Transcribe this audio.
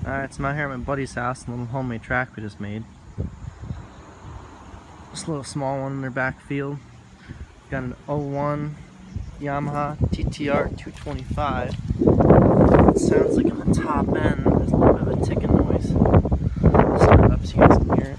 Alright, so I'm out here at my buddy's house, a little homemade track we just made. Just a little small one in their back field. Got an '01 Yamaha TTR 225. It sounds like in the top end there's a little bit of a ticking noise. I'll start it up so you guys can hear it.